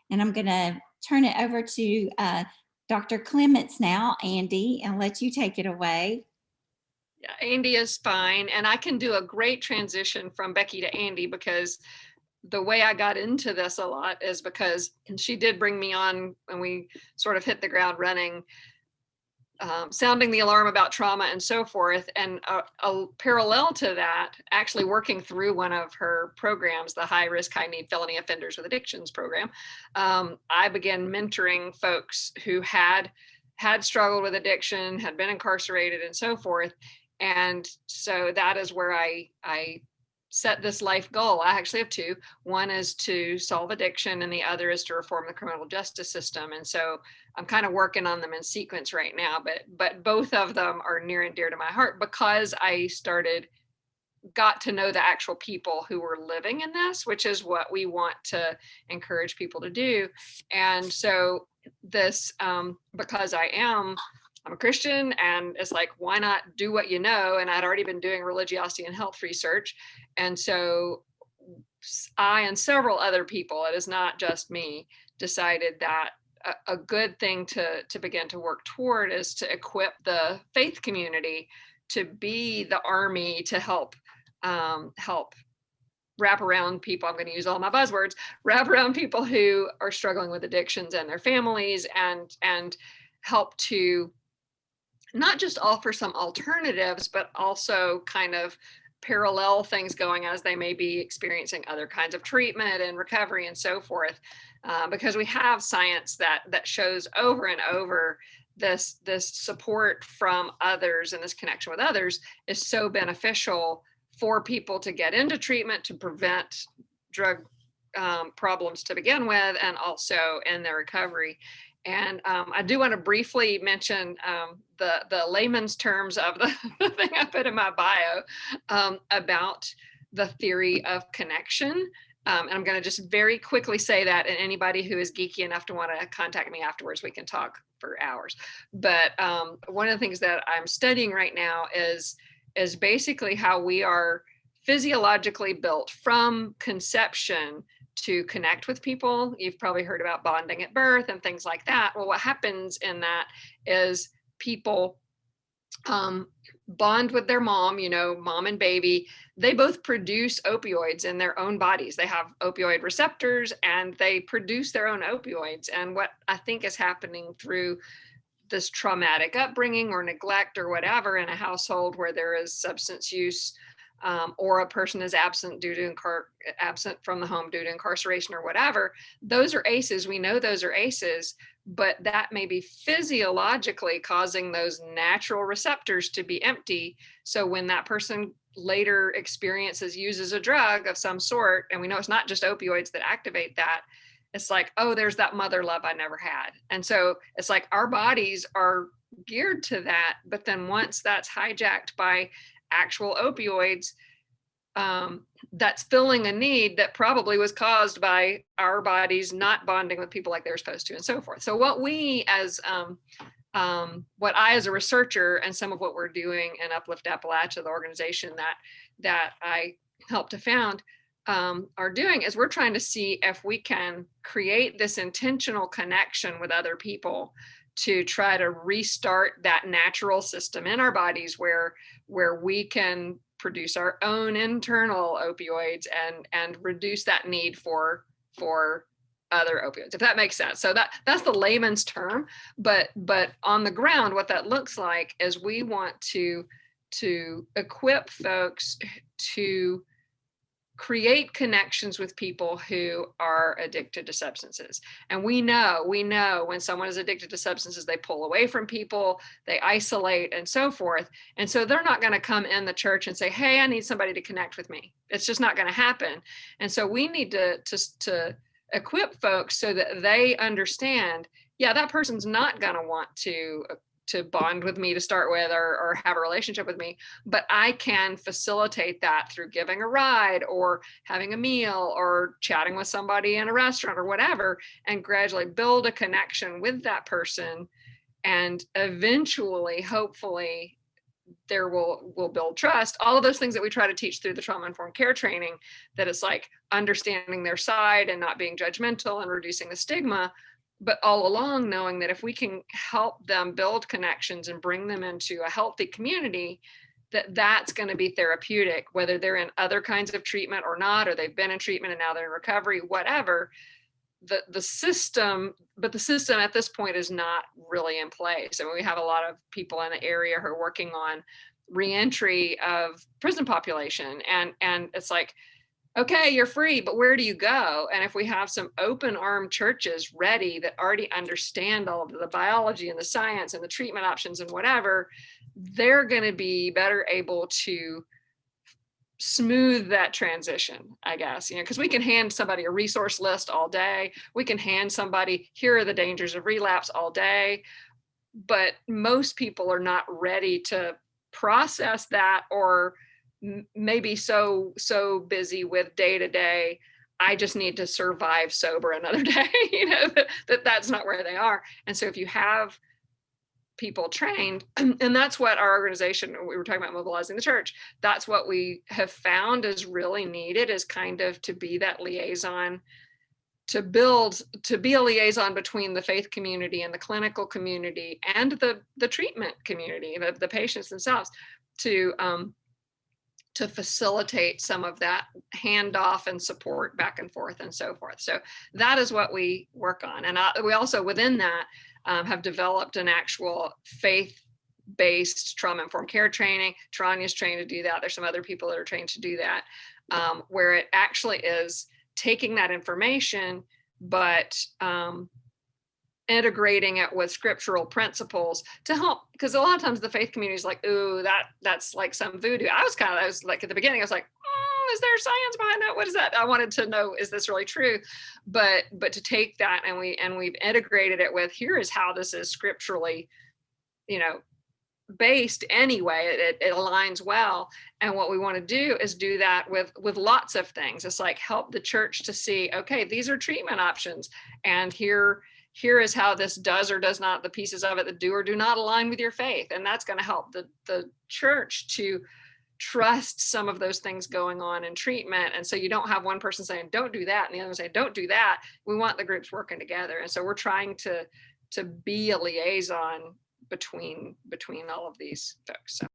And I'm going to turn it over to Dr. Clements now, Andi, and let you take it away. Yeah, Andi is fine. And I can do a great transition from Becky to Andi, because the way I got into this a lot is because she did bring me on and we sort of hit the ground running, sounding the alarm about trauma and so forth. And a parallel to that, actually working through one of her programs, the High Risk, High Need Felony Offenders with Addictions program, I began mentoring folks who had struggled with addiction, had been incarcerated and so forth. And so that is where I set this life goal. I actually have two. One is to solve addiction, and the other is to reform the criminal justice system. And so I'm kind of working on them in sequence right now, but both of them are near and dear to my heart, because I got to know the actual people who were living in this, which is what we want to encourage people to do. And so this, because I'm a Christian, and it's like, why not do what you know? And I'd already been doing religiosity and health research. And so I and several other people, it is not just me, decided that a good thing to begin to work toward is to equip the faith community to be the army to help wrap around people. I'm going to use all my buzzwords, wrap around people who are struggling with addictions and their families, and help to not just offer some alternatives, but also kind of parallel things going as they may be experiencing other kinds of treatment and recovery and so forth. Because we have science that shows over and over this support from others, and this connection with others is so beneficial for people to get into treatment, to prevent drug problems to begin with, and also in their recovery. And I do want to briefly mention the layman's terms of the thing I put in my bio about the theory of connection. And I'm going to just very quickly say that, and anybody who is geeky enough to want to contact me afterwards, we can talk for hours. But one of the things that I'm studying right now is basically how we are physiologically built from conception to connect with people. You've probably heard about bonding at birth and things like that. Well, what happens in that is people bond with their mom, mom and baby. They both produce opioids in their own bodies. They have opioid receptors, and they produce their own opioids. And what I think is happening through this traumatic upbringing or neglect or whatever in a household where there is substance use, or a person is absent absent from the home due to incarceration or whatever, those are ACEs. We know those are ACEs, but that may be physiologically causing those natural receptors to be empty. So when that person later uses a drug of some sort, and we know it's not just opioids that activate that, it's like, oh, there's that mother love I never had. And so it's like our bodies are geared to that. But then once that's hijacked by actual opioids, that's filling a need that probably was caused by our bodies not bonding with people like they're supposed to, and so forth. So what I as a researcher, and some of what we're doing in Uplift Appalachia, the organization that I helped to found, are doing is we're trying to see if we can create this intentional connection with other people to try to restart that natural system in our bodies where we can produce our own internal opioids and reduce that need for other opioids, if that makes sense. So that's the layman's term, but on the ground, what that looks like is we want to equip folks to create connections with people who are addicted to substances. And we know when someone is addicted to substances, they pull away from people, they isolate, and so forth. And so they're not going to come in the church and say, hey, I need somebody to connect with me. It's just not going to happen. And so we need to equip folks so that they understand, yeah, that person's not going to want to bond with me to start with, or have a relationship with me, but I can facilitate that through giving a ride or having a meal or chatting with somebody in a restaurant or whatever, and gradually build a connection with that person, and eventually, hopefully, there will build trust. All of those things that we try to teach through the trauma-informed care training, that it's like understanding their side and not being judgmental and reducing the stigma, but all along knowing that if we can help them build connections and bring them into a healthy community, that's going to be therapeutic, whether they're in other kinds of treatment or not, or they've been in treatment and now they're in recovery, whatever. The system, but the system at this point is not really in place. And we have a lot of people in the area who are working on reentry of prison population, and it's like, okay, you're free, but where do you go? And if we have some open armed churches ready that already understand all of the biology and the science and the treatment options and whatever, they're going to be better able to smooth that transition, I guess, because we can hand somebody a resource list all day. We can hand somebody, here are the dangers of relapse all day. But most people are not ready to process that, or maybe so busy with day to day, I just need to survive sober another day, that's not where they are. And so if you have people trained, and that's what our organization, we were talking about mobilizing the church, that's what we have found is really needed, is kind of to be that liaison, to be a liaison between the faith community and the clinical community and the treatment community, the patients themselves, to facilitate some of that handoff and support back and forth and so forth. So that is what we work on. And we also, within that, have developed an actual faith-based trauma-informed care training. Tranya's trained to do that. There's some other people that are trained to do that, where it actually is taking that information, but integrating it with scriptural principles to help, because a lot of times the faith community is like, ooh, that's like some voodoo. I was like, at the beginning, I was like, is there science behind that? What is that? I wanted to know, is this really true? But to take that and we've integrated it with, here is how this is scripturally, based anyway, it aligns well. And what we want to do is do that with lots of things. It's like help the church to see, okay, these are treatment options, and here is how this does or does not, the pieces of it that do or do not align with your faith. And that's going to help the church to trust some of those things going on in treatment. And so you don't have one person saying, don't do that, and the other saying, don't do that. We want the groups working together. And so we're trying to be a liaison between all of these folks. So